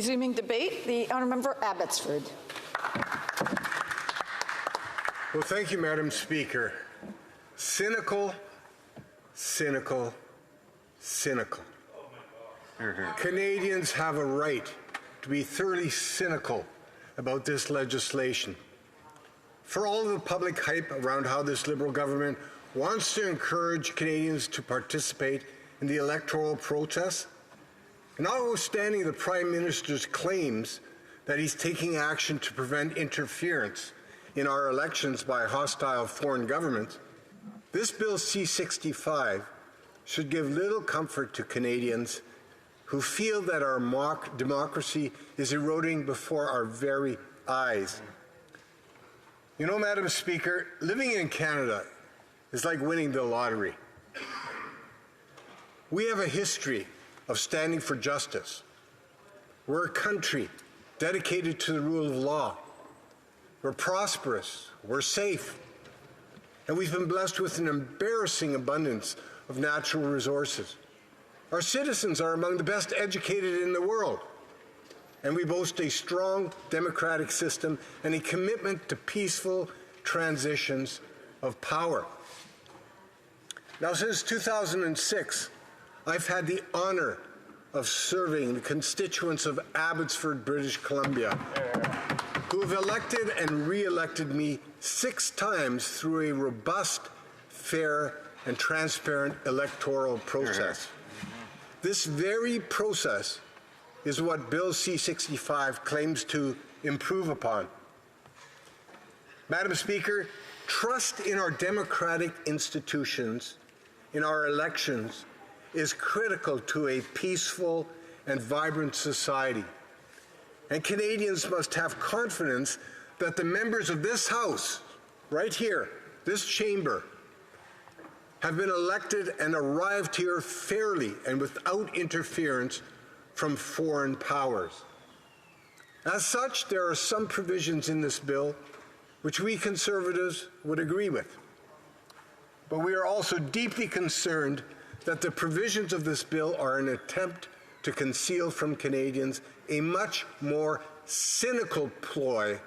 Resuming debate, the honourable member for Abbotsford. Well, thank you, Madam Speaker. Cynical, cynical, cynical. Canadians have a right to be thoroughly cynical about this legislation. For all of the public hype around how this Liberal government wants to encourage Canadians to participate in the electoral process, notwithstanding the Prime Minister's claims that he's taking action to prevent interference in our elections by hostile foreign governments, this Bill C-65 should give little comfort to Canadians who feel that our democracy is eroding before our very eyes. You know, Madam Speaker, living in Canada is like winning the lottery. We have a history of standing for justice. We're a country dedicated to the rule of law. We're prosperous, we're safe, and we've been blessed with an embarrassing abundance of natural resources. Our citizens are among the best educated in the world, and we boast a strong democratic system and a commitment to peaceful transitions of power. Now, since 2006, I've had the honour of serving the constituents of Abbotsford, British Columbia, who have elected and re-elected me 6 times through a robust, fair, and transparent electoral process. This very process is what Bill C-65 claims to improve upon. Madam Speaker, trust in our democratic institutions, in our elections, is critical to a peaceful and vibrant society. And Canadians must have confidence that the members of this House, right here, this chamber, have been elected and arrived here fairly and without interference from foreign powers. As such, there are some provisions in this bill which we Conservatives would agree with. But we are also deeply concerned that the provisions of this bill are an attempt to conceal from Canadians a much more cynical ploy,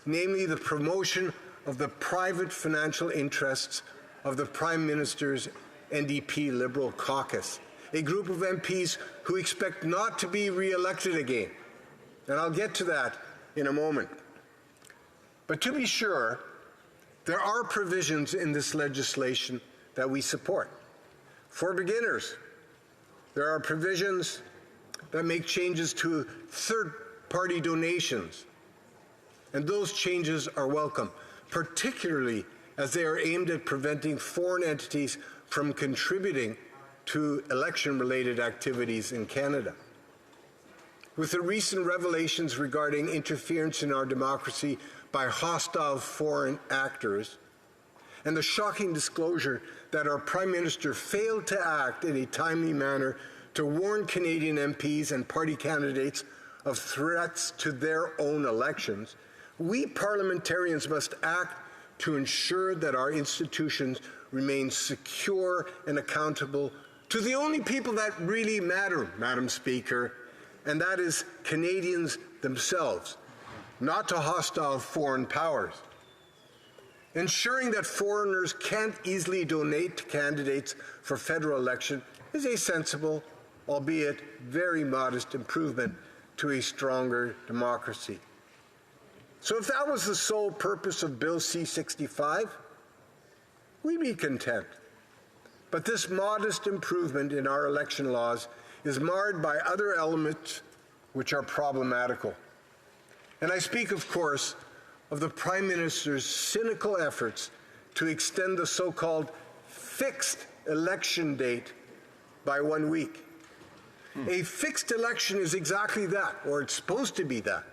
namely the promotion of the private financial interests of the Prime Minister's NDP Liberal caucus, a group of MPs who expect not to be re-elected again. And I'll get to that in a moment. But to be sure, there are provisions in this legislation that we support. For beginners, there are provisions that make changes to third-party donations, and those changes are welcome, particularly as they are aimed at preventing foreign entities from contributing to election-related activities in Canada. With the recent revelations regarding interference in our democracy by hostile foreign actors, and the shocking disclosure that our Prime Minister failed to act in a timely manner to warn Canadian MPs and party candidates of threats to their own elections, we parliamentarians must act to ensure that our institutions remain secure and accountable to the only people that really matter, Madam Speaker, and that is Canadians themselves, not to hostile foreign powers. Ensuring that foreigners can't easily donate to candidates for federal election is a sensible, albeit very modest, improvement to a stronger democracy. So if that was the sole purpose of Bill C-65, we'd be content. But this modest improvement in our election laws is marred by other elements which are problematical. And I speak, of course, of the Prime Minister's cynical efforts to extend the so-called fixed election date by 1 week. A fixed election is exactly that, or it's supposed to be that,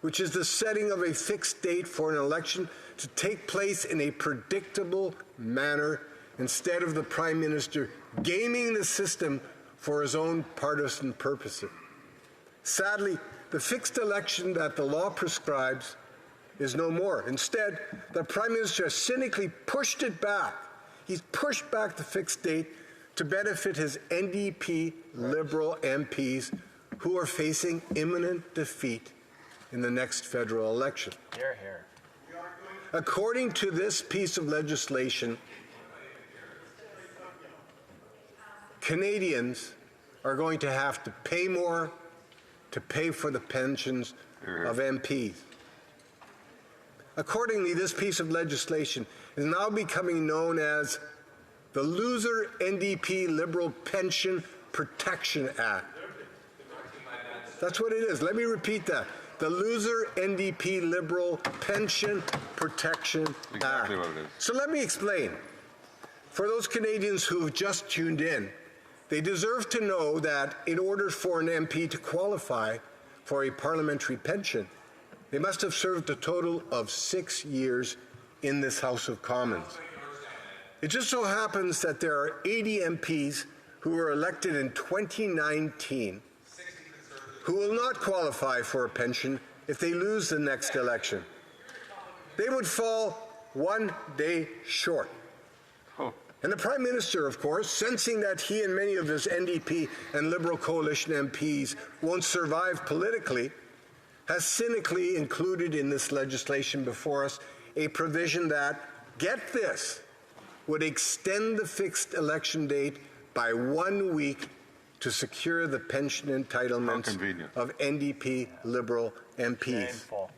which is the setting of a fixed date for an election to take place in a predictable manner instead of the Prime Minister gaming the system for his own partisan purposes. Sadly, the fixed election that the law prescribes is no more. Instead, the Prime Minister has cynically pushed it back. He's pushed back the fixed date to benefit his NDP Liberal MPs who are facing imminent defeat in the next federal election. Hear, hear. According to this piece of legislation, Canadians are going to have to pay more to pay for the pensions of MPs. Accordingly, this piece of legislation is now becoming known as the Loser NDP Liberal Pension Protection Act. That's what it is. Let me repeat that. The Loser NDP Liberal Pension Protection Act. What it is. So let me explain. For those Canadians who have just tuned in, they deserve to know that in order for an MP to qualify for a parliamentary pension, they must have served a total of 6 years in this House of Commons. It just so happens that there are 80 MPs who were elected in 2019 who will not qualify for a pension if they lose the next election. They would fall 1 day short. And the Prime Minister, of course, sensing that he and many of his NDP and Liberal coalition MPs won't survive politically, has cynically included in this legislation before us a provision that, get this, would extend the fixed election date by 1 week to secure the pension entitlements of NDP Liberal MPs. Shameful.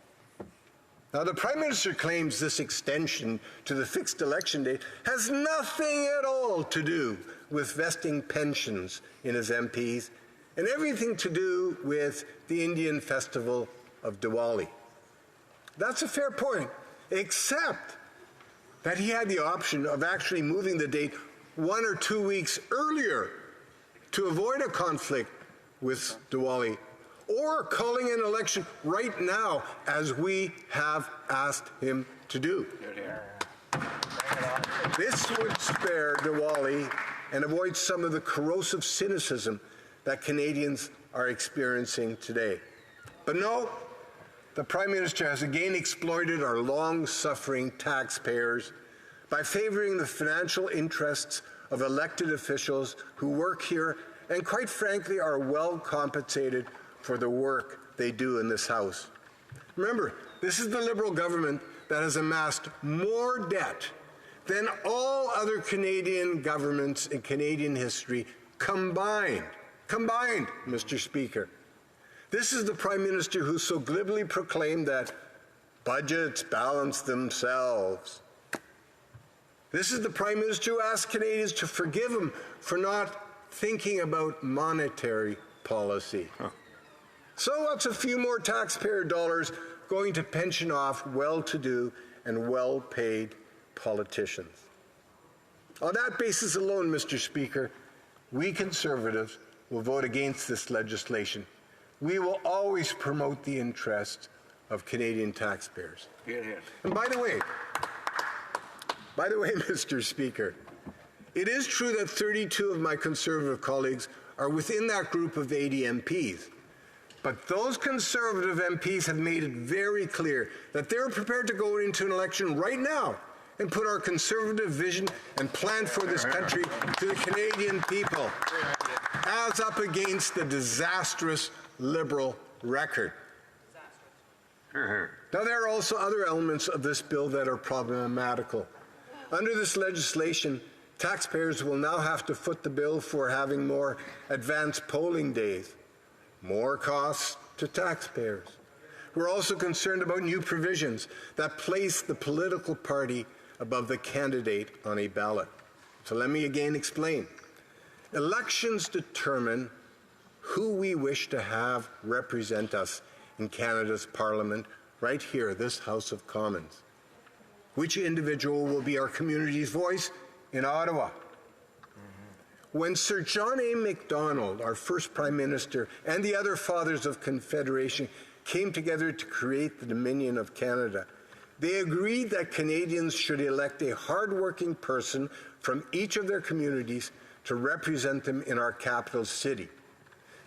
Now, the Prime Minister claims this extension to the fixed election date has nothing at all to do with vesting pensions in his MPs and everything to do with the Indian festival of Diwali. That's a fair point, except that he had the option of actually moving the date 1 or 2 weeks earlier to avoid a conflict with Diwali, or calling an election right now, as we have asked him to do. This would spare Diwali and avoid some of the corrosive cynicism that Canadians are experiencing today. But no, the Prime Minister has again exploited our long-suffering taxpayers by favoring the financial interests of elected officials who work here and, quite frankly, are well compensated for the work they do in this House. Remember, this is the Liberal government that has amassed more debt than all other Canadian governments in Canadian history combined. Combined, Mr. Speaker. This is the Prime Minister who so glibly proclaimed that budgets balance themselves. This is the Prime Minister who asked Canadians to forgive him for not thinking about monetary policy. So what's a few more taxpayer dollars going to pension off well-to-do and well-paid politicians? On that basis alone, Mr. Speaker, we Conservatives will vote against this legislation. We will always promote the interests of Canadian taxpayers. And by the way, Mr. Speaker, it is true that 32 of my Conservative colleagues are within that group of 80 MPs. But those Conservative MPs have made it very clear that they're prepared to go into an election right now and put our Conservative vision and plan for this country to the Canadian people, as up against the disastrous Liberal record. Now, there are also other elements of this bill that are problematical. Under this legislation, taxpayers will now have to foot the bill for having more advanced polling days. More costs to taxpayers. We're also concerned about new provisions that place the political party above the candidate on a ballot. So let me again explain. Elections determine who we wish to have represent us in Canada's Parliament, right here, this House of Commons. Which individual will be our community's voice in Ottawa? When Sir John A. Macdonald, our first Prime Minister, and the other fathers of Confederation came together to create the Dominion of Canada, they agreed that Canadians should elect a hard-working person from each of their communities to represent them in our capital city.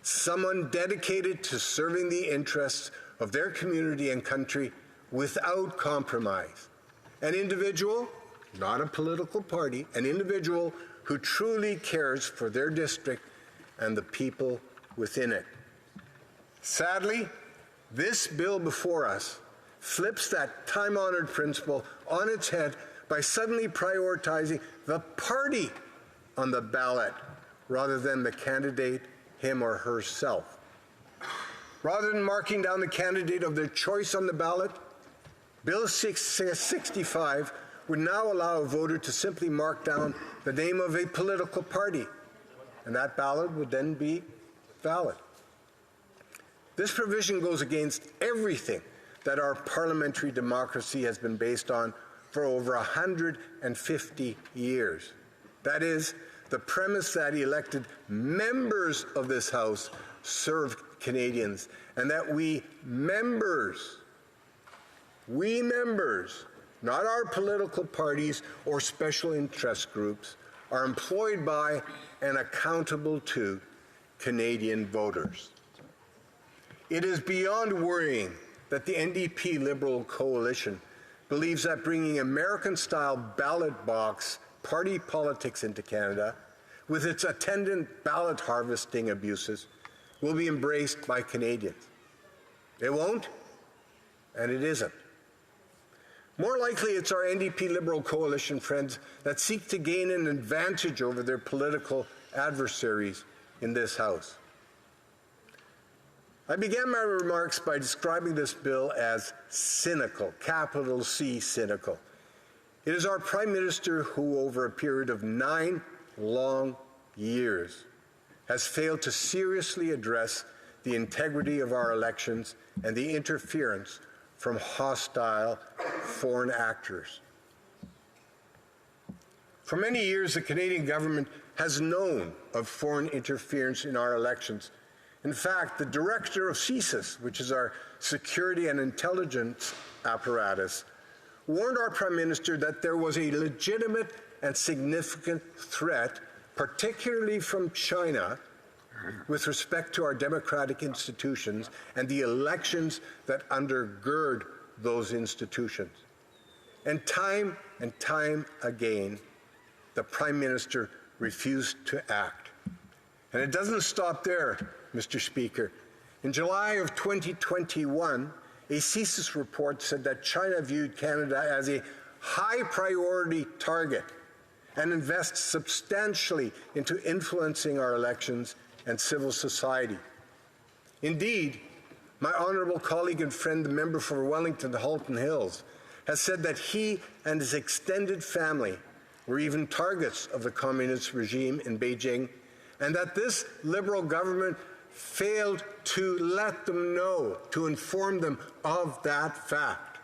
Someone dedicated to serving the interests of their community and country without compromise. An individual, not a political party, an individual who truly cares for their district and the people within it. Sadly, this bill before us flips that time-honored principle on its head by suddenly prioritizing the party on the ballot rather than the candidate, him or herself. Rather than marking down the candidate of their choice on the ballot, Bill 65 would now allow a voter to simply mark down the name of a political party, and that ballot would then be valid. This provision goes against everything that our parliamentary democracy has been based on for over 150 years. That is, the premise that elected members of this House serve Canadians, and that we members, not our political parties or special interest groups, are employed by and accountable to Canadian voters. It is beyond worrying that the NDP Liberal coalition believes that bringing American-style ballot box party politics into Canada, with its attendant ballot harvesting abuses, will be embraced by Canadians. It won't, and it isn't. More likely, it's our NDP Liberal coalition friends that seek to gain an advantage over their political adversaries in this House. I began my remarks by describing this bill as cynical, capital C, cynical. It is our Prime Minister who, over a period of 9 long years, has failed to seriously address the integrity of our elections and the interference from hostile foreign actors. For many years, the Canadian government has known of foreign interference in our elections. In fact, the director of CSIS, which is our security and intelligence apparatus, warned our Prime Minister that there was a legitimate and significant threat, particularly from China, with respect to our democratic institutions and the elections that undergird those institutions. And time again, the Prime Minister refused to act. And it doesn't stop there, Mr. Speaker. In July of 2021, a CSIS report said that China viewed Canada as a high-priority target and invests substantially into influencing our elections and civil society. Indeed, my honourable colleague and friend, the member for Wellington Halton Hills, has said that he and his extended family were even targets of the communist regime in Beijing, and that this Liberal government failed to let them know, to inform them of that fact.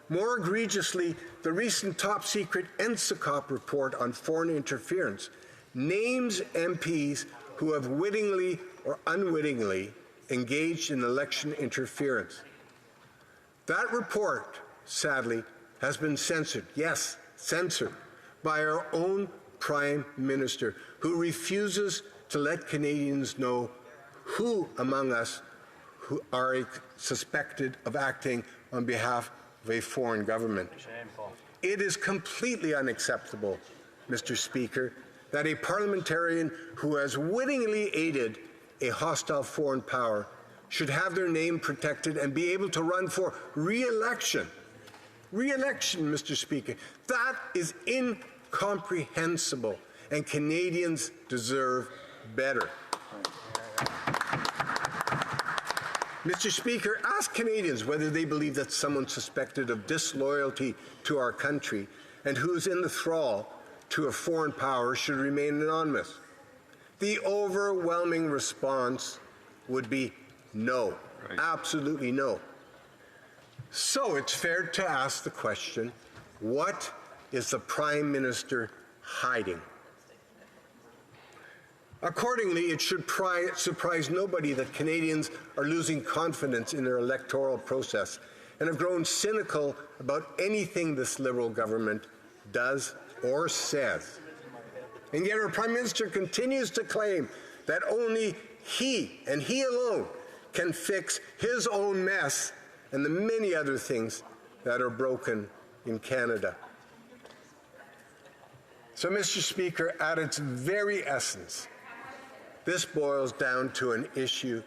More egregiously, the recent top-secret NSICOP report on foreign interference names MPs who have wittingly or unwittingly engaged in election interference. That report, sadly, has been censored, yes, censored, by our own Prime Minister, who refuses to let Canadians know who among us who are suspected of acting on behalf of a foreign government. Shameful. It is completely unacceptable, Mr. Speaker, that a parliamentarian who has wittingly aided a hostile foreign power should have their name protected and be able to run for re-election. Re-election, Mr. Speaker. That is incomprehensible, and Canadians deserve better. Mr. Speaker, ask Canadians whether they believe that someone suspected of disloyalty to our country and who is in the thrall to a foreign power should remain anonymous. The overwhelming response would be no, right. Absolutely no. So it's fair to ask the question, what is the Prime Minister hiding? Accordingly, it should surprise nobody that Canadians are losing confidence in their electoral process and have grown cynical about anything this Liberal government does or says. And yet our Prime Minister continues to claim that only he, and he alone, can fix his own mess and the many other things that are broken in Canada. So, Mr. Speaker, at its very essence, this boils down to an issue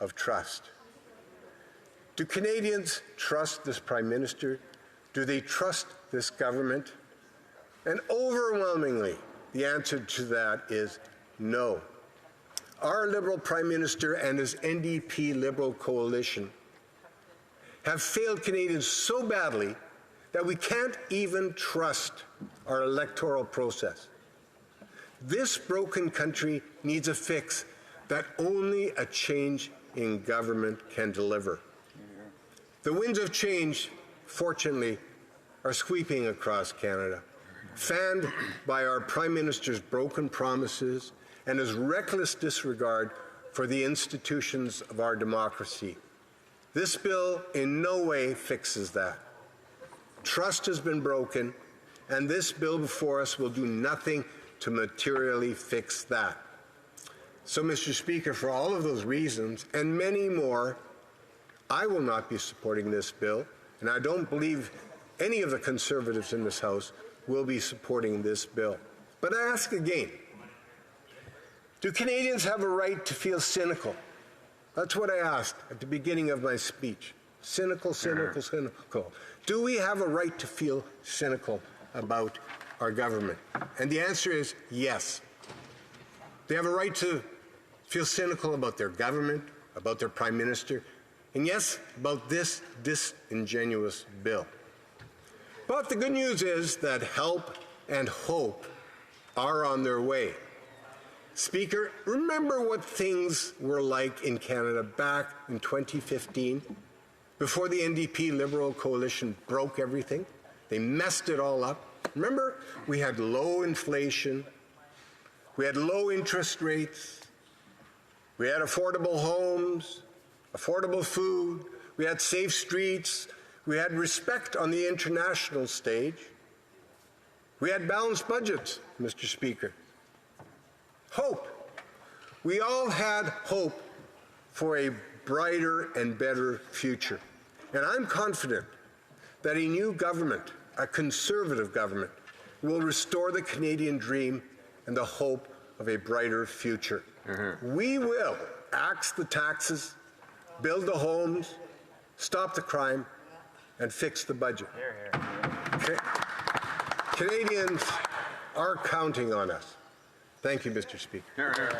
of trust. Do Canadians trust this Prime Minister? Do they trust this government? And overwhelmingly, the answer to that is no. Our Liberal Prime Minister and his NDP Liberal coalition have failed Canadians so badly that we can't even trust our electoral process. This broken country needs a fix that only a change in government can deliver. The winds of change, fortunately, are sweeping across Canada, fanned by our Prime Minister's broken promises and his reckless disregard for the institutions of our democracy. This bill in no way fixes that. Trust has been broken, and this bill before us will do nothing to materially fix that. So, Mr. Speaker, for all of those reasons and many more, I will not be supporting this bill, and I don't believe any of the Conservatives in this House will be supporting this bill. But I ask again, do Canadians have a right to feel cynical? That's what I asked at the beginning of my speech. Cynical, cynical, cynical. Do we have a right to feel cynical about our government? And the answer is yes. They have a right to feel cynical about their government, about their Prime Minister, and yes, about this disingenuous bill. But the good news is that help and hope are on their way. Speaker, remember what things were like in Canada back in 2015, before the NDP Liberal coalition broke everything? They messed it all up. Remember, we had low inflation, we had low interest rates, we had affordable homes, affordable food, we had safe streets, we had respect on the international stage, we had balanced budgets, Mr. Speaker. Hope. We all had hope for a brighter and better future. And I'm confident that a new government, a Conservative government, will restore the Canadian dream and the hope of a brighter future. We will axe the taxes, build the homes, stop the crime, and fix the budget. Canadians are counting on us. Thank you, Mr. Speaker.